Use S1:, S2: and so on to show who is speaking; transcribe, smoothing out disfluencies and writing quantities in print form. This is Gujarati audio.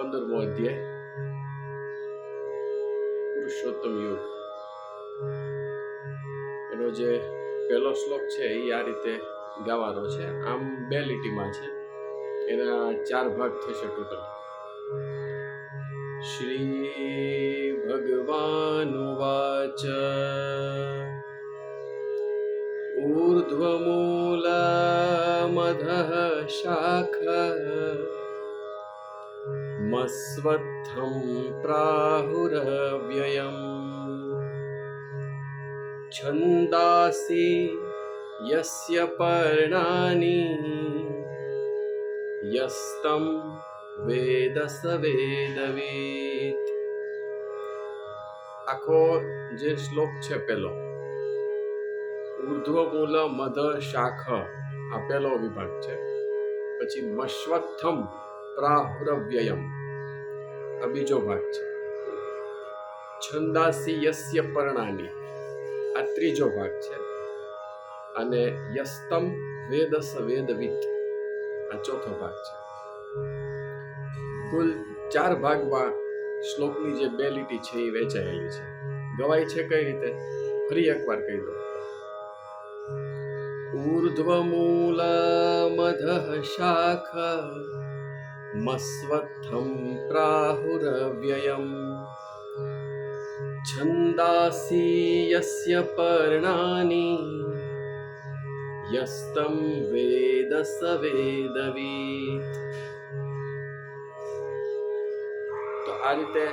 S1: 15મો અધ્યાય પુરુષોત્તમ યુગ એનો જે પહેલો શ્લોક છે એ આ રીતે ગાવાનો છે. આમ 2 લીટીમાં છે, એના 4 ભાગ થશે ટોટલ. શ્રી ભગવાનુવાચ ઊર્ધ્વમૂલમધઃ શાખમસ્વત્થં પ્રાહુરવ્યયम् છંદાસि યસ્ય પર્ણાનિ યસ્तं વેદ સ વેદવિદ. આખો જે શ્લોક છે પેલો, ઊર્ધ્વમૂલ મધ શાખ, આ પહેલો વિભાગ છે. પછી મશ્વત્થમ પ્રાહુરવ્યયમ, આ બીજો ભાગ છે. છંદાસી યસ્ય પર્ણાની, આ ત્રીજો ભાગ છે. અને યસ્તમ વેદસ વેદવિદ, આ ચોથો ભાગ છે. કુલ 4 ભાગમાં શ્લોકની જે 2 લીટી છે એ વહેંચાયેલી છે. ગવાય છે કઈ રીતે, ફરી એકવાર કહી દો. ઊર્ધ્વમૂલમધઃ શાખ મસ્વત્થં પ્રાહુરવ્યયમ છંદાસી યસ્ય પર્ણાનિ યસ્તં વેદ સ વેદવિદ. તો આ રીતે